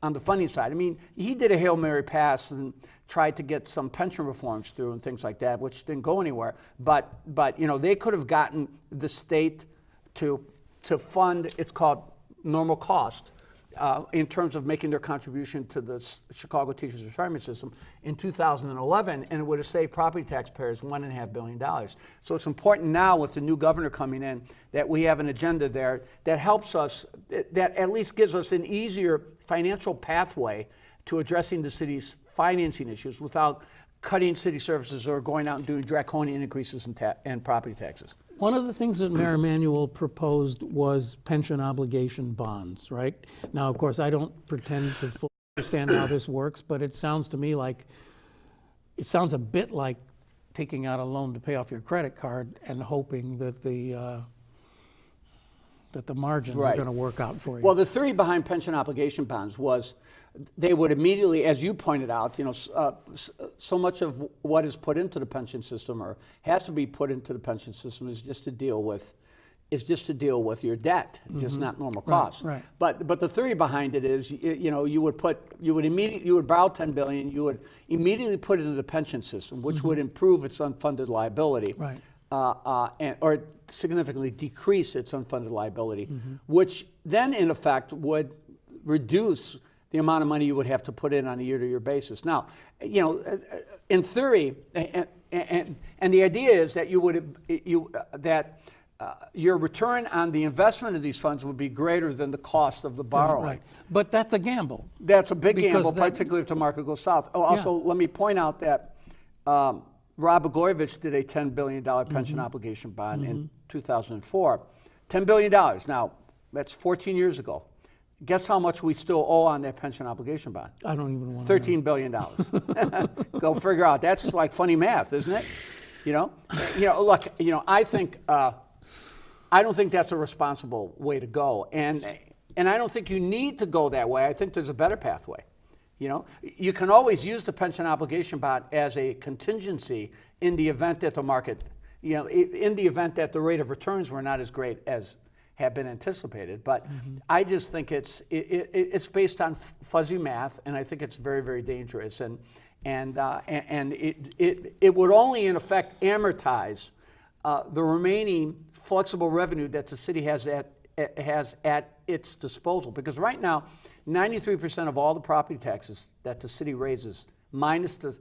on the funding side. I mean, he did a Hail Mary pass and tried to get some pension reforms through and things like that, which didn't go anywhere. But they could have gotten the state to fund, it's called normal cost, in terms of making their contribution to the Chicago Teachers Retirement System in 2011, and it would have saved property taxpayers $1.5 billion. So it's important now with the new governor coming in that we have an agenda there that helps us, that at least gives us an easier financial pathway to addressing the city's financing issues without cutting city services or going out and doing draconian increases in property taxes. One of the things that Mayor Emanuel proposed was pension obligation bonds, right? Now, of course, I don't pretend to fully understand how this works, but it sounds to me like, it sounds a bit like taking out a loan to pay off your credit card and hoping that the margins are going to work out for you. Well, the theory behind pension obligation bonds was they would immediately, as you pointed out, so much of what is put into the pension system or has to be put into the pension system is just to deal with your debt, just not normal costs. Right. But the theory behind it is, you would borrow $10 billion, you would immediately put it into the pension system, which would improve its unfunded liability. Right. Or significantly decrease its unfunded liability, which then in effect would reduce the amount of money you would have to put in on a year-to-year basis. Now, in theory, and the idea is that your return on the investment of these funds would be greater than the cost of the borrowing. Right. But that's a gamble. That's a big gamble, particularly if the market goes south. Oh, also, let me point out that Rod Blagojevich did a $10 billion pension obligation bond in 2004. $10 billion. Now, that's 14 years ago. Guess how much we still owe on that pension obligation bond? I don't even want to $13 billion. Go figure out. That's like funny math, isn't it? Look, I think, I don't think that's a responsible way to go. And I don't think you need to go that way. I think there's a better pathway. You can always use the pension obligation bond as a contingency in the event that the market, in the event that the rate of returns were not as great as have been anticipated. But I just think it's based on fuzzy math, and I think it's very, very dangerous. And it would only in effect amortize the remaining flexible revenue that the city has at its disposal. Because right now, 93% of all the property taxes that the city raises, minus the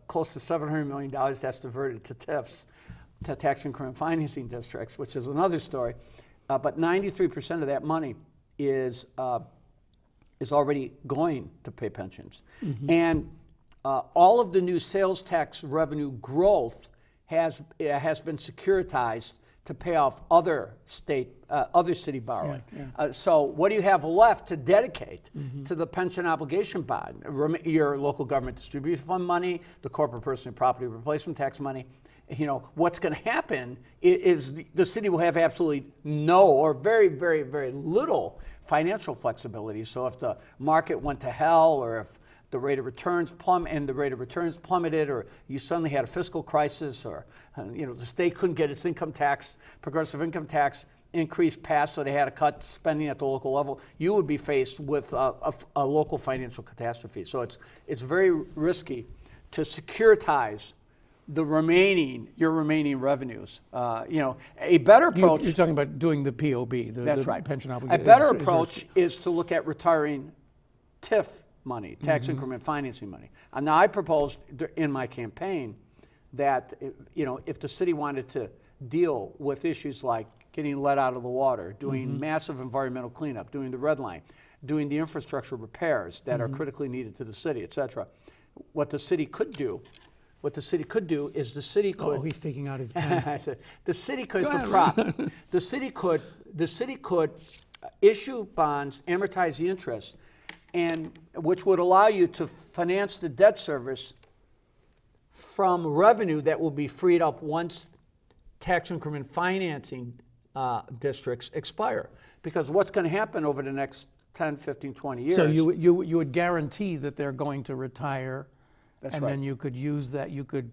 close to $700 million that's diverted to TIFs, to tax increment financing districts, which is another story. But 93% of that money is already going to pay pensions. And all of the new sales tax revenue growth has been securitized to pay off other city borrowing. So what do you have left to dedicate to the pension obligation bond? Your local government distribution fund money, the corporate personal property replacement tax money. What's going to happen is the city will have absolutely no or very, very, very little financial flexibility. So if the market went to hell, or if the rate of returns plummeted, or you suddenly had a fiscal crisis, or the state couldn't get its progressive income tax increase passed, so they had to cut spending at the local level, you would be faced with a local financial catastrophe. So it's very risky to securitize your remaining revenues. A better approach. You're talking about doing the POB, that's the right. pension obligation. A better approach is to look at retiring TIF money, tax increment financing money. And now I proposed in my campaign that if the city wanted to deal with issues like getting lead out of the water, doing massive environmental cleanup, doing the red line, doing the infrastructure repairs that are critically needed to the city, et cetera, what the city could do is the city could. Oh, he's taking out his pen. The city could. It's a prop. The city could issue bonds, amortize the interest, and which would allow you to finance the debt service from revenue that will be freed up once tax increment financing districts expire. Because what's going to happen over the next 10, 15, 20 years? So you would guarantee that they're going to retire, That's and right. then you could use that, you could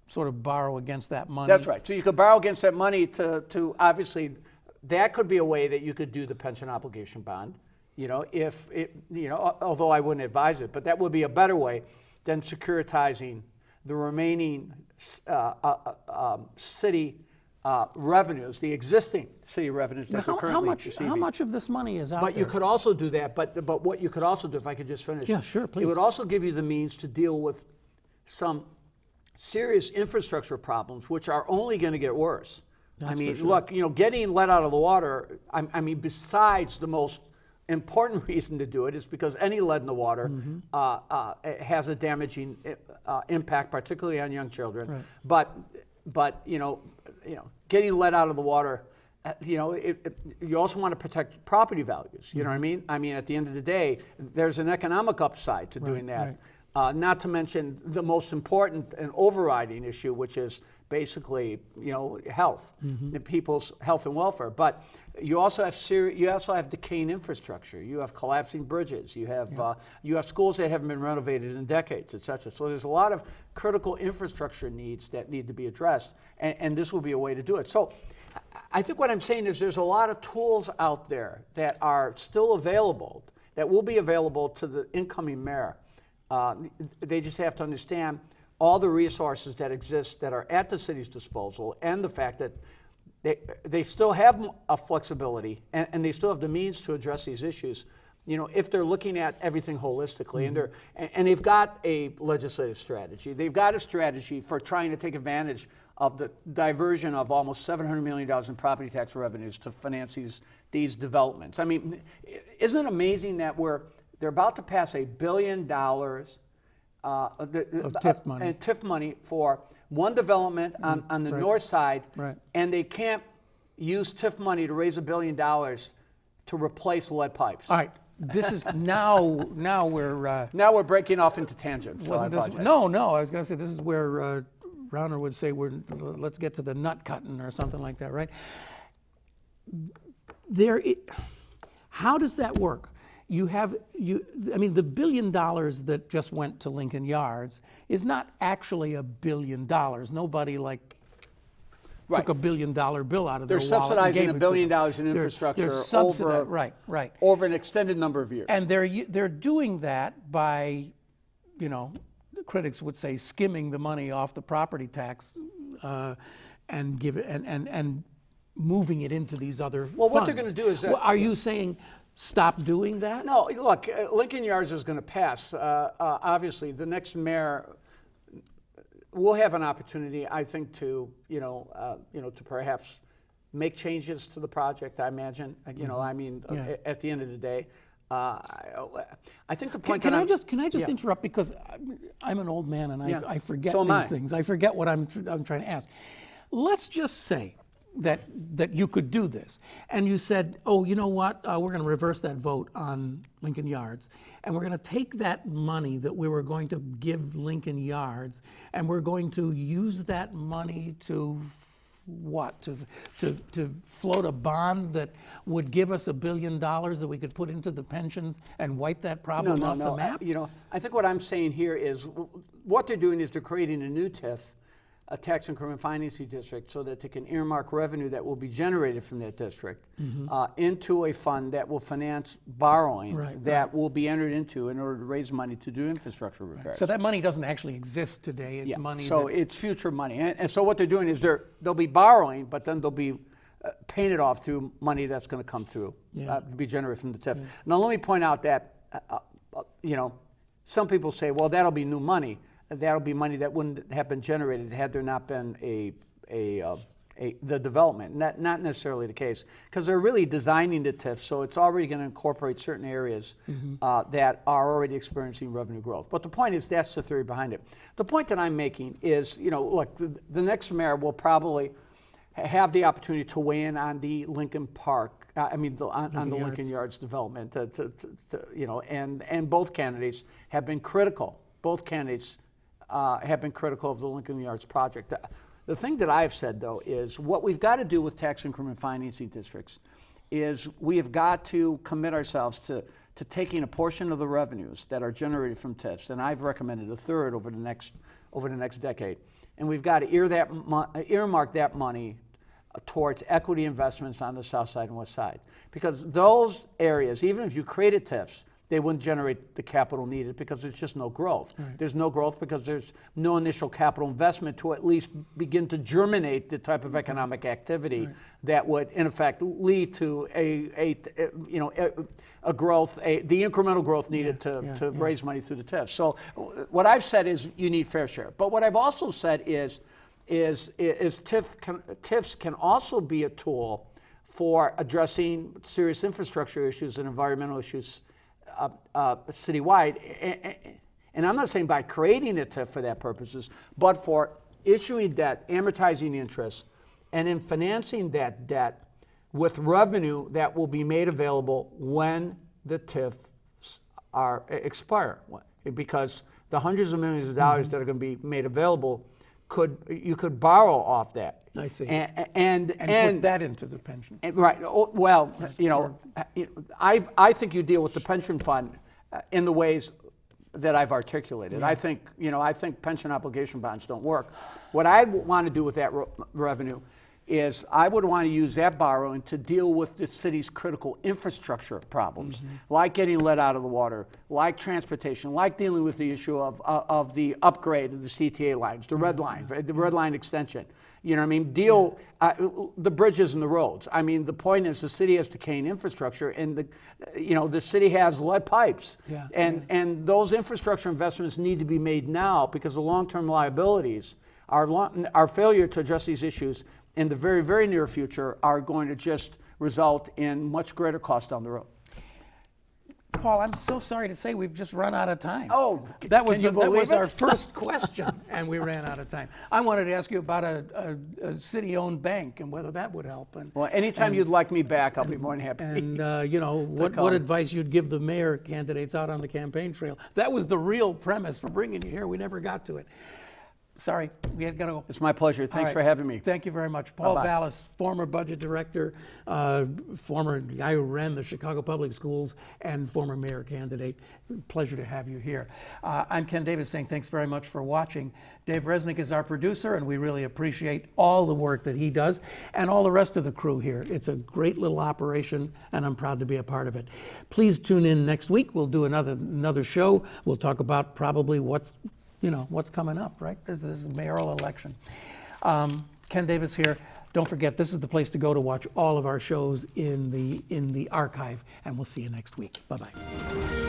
sort of borrow against that money. That's right. So you could borrow against that money to obviously, that could be a way that you could do the pension obligation bond. If it, although I wouldn't advise it, but that would be a better way than securitizing the remaining city revenues, the existing city revenues that they're currently receiving. How much of this money is out But there? you could also do that. But what you could also do, if I could just finish. Yeah, sure, please. It would also give you the means to deal with some serious infrastructure problems, which are only going to get worse. That's I mean, for sure. look, getting let out of the water, I mean, besides the most important reason to do it is because any lead in the water has a damaging impact, particularly on young children. Right. But getting let out of the water, you also want to protect property values. You know what I mean? I mean, at the end of the day, there's an economic upside to doing that. Not to mention the most important and overriding issue, which is basically, health, people's health and welfare. But you also have decaying infrastructure. You have collapsing bridges. You have schools that haven't been renovated in decades, et cetera. So there's a lot of critical infrastructure needs that need to be addressed, and this will be a way to do it. So I think what I'm saying is there's a lot of tools out there that are still available, that will be available to the incoming mayor. They just have to understand all the resources that exist that are at the city's disposal, and the fact that they still have a flexibility and they still have the means to address these issues, if they're looking at everything holistically. And they've got a legislative strategy. They've got a strategy for trying to take advantage of the diversion of almost $700 million in property tax revenues to finance these developments. I mean, isn't it amazing that they're about to pass $1 billion of TIF money. And TIF money for one development on the north side, and they can't use TIF money to raise $1 billion to replace lead pipes. All right. This is now we're Now we're breaking off into tangents. So I wasn't this apologize. no I was going to say this is where Rauner would say let's get to the nut cutting or something like that, right? How does that work? I mean, the $1 billion that just went to Lincoln Yards is not actually $1 billion. Nobody took a $1 billion bill out of their They're wallet. subsidizing and $1 gave billion it to them. in infrastructure They're right. over an extended number of years. And they're doing that by, critics would say, skimming the money off the property tax and give it and moving it into these other funds. what they're gonna do is that- are you saying stop doing that? No, look, Lincoln Yards is going to pass. Obviously, the next mayor will have an opportunity, I think, to to perhaps make changes to the project. I imagine. I mean, at the end of the day, I think the point. Can I just interrupt, because I'm an old man and I forget these things. I forget what I'm trying to ask. Let's just say that you could do this, and you said, oh, you know what, we're going to reverse that vote on Lincoln Yards, and we're going to take that money that we were going to give Lincoln Yards, and we're going to use that money to to float a bond that would give us $1 billion that we could put into the pensions and wipe that problem off the map? I think what I'm saying here is what they're doing is they're creating a new TIF, a tax increment financing district, so that they can earmark revenue that will be generated from that district into a fund that will finance borrowing will be entered into in order to raise money to do infrastructure repairs. So that money doesn't actually exist today. It's money. So it's future money, and so what they're doing is they'll be borrowing, but then they'll be painted off through money that's going to come through, be generated from the TIF. Now let me point out that some people say, well, that'll be new money. That'll be money that wouldn't have been generated had there not been the development. Not necessarily the case, because they're really designing the TIF, so it's already going to incorporate certain areas that are already experiencing revenue growth. But the point is, that's the theory behind it. The point that I'm making is, look, the next mayor will probably have the opportunity to weigh in on the Lincoln Park, on the Yards. Lincoln Yards development, and both candidates have been critical. Both candidates have been critical of the Lincoln Yards project. The thing that I've said, though, is what we've got to do with tax increment financing districts is we have got to commit ourselves to taking a portion of the revenues that are generated from TIFs, and I've recommended a third over the next decade, and we've got to earmark that money towards equity investments on the south side and west side, because those areas, even if you created TIFs, they wouldn't generate the capital needed because there's just no growth. Right. There's no growth because there's no initial capital investment to at least begin to germinate the type of economic activity that would, in effect, lead to a growth, the incremental growth needed to raise money through the TIF. So what I've said is you need fair share. But what I've also said is TIFs can also be a tool for addressing serious infrastructure issues and environmental issues citywide, and I'm not saying by creating a TIF for that purposes, but for issuing debt, amortizing interest, and in financing that debt with revenue that will be made available when the TIFs expire. Because the hundreds of millions of dollars that are going to be made available, you could borrow off that. I see. And put that into the pension. Right. Well, I think you deal with the pension fund in the ways that I've articulated. Yeah. I think pension obligation bonds don't work. What I want to do with that revenue is I would want to use that borrowing to deal with the city's critical infrastructure problems, like getting lead out of the water, like transportation, like dealing with the issue of the upgrade of the CTA lines, the red line, the red line extension. You know what I mean? The bridges and the roads. I mean, the point is the city has decaying infrastructure, and the city has lead pipes, and those infrastructure investments need to be made now because the long-term liabilities, our failure to address these issues in the very, very near future are going to just result in much greater cost down the road. Paul, I'm so sorry to say we've just run out of time. Oh, that was our first question, and we ran out of time. I wanted to ask you about a city-owned bank and whether that would help. Well, anytime you'd like me back, I'll be more than happy. And what advice you'd give the mayor candidates out on the campaign trail? That was the real premise for bringing you here. We never got to it. Sorry, we had got to go. It's my pleasure. Thanks for having me. Thank you very much. Paul Vallas, former budget director, former guy who ran the Chicago Public Schools, and former mayor candidate. Pleasure to have you here. I'm Ken Davis saying thanks very much for watching. Dave Resnick is our producer, and we really appreciate all the work that he does and all the rest of the crew here. It's a great little operation, and I'm proud to be a part of it. Please tune in next week. We'll do another show. We'll talk about probably what's coming up, right? This is the mayoral election. Ken Davis here. Don't forget, this is the place to go to watch all of our shows in the archive, and we'll see you next week. Bye-bye.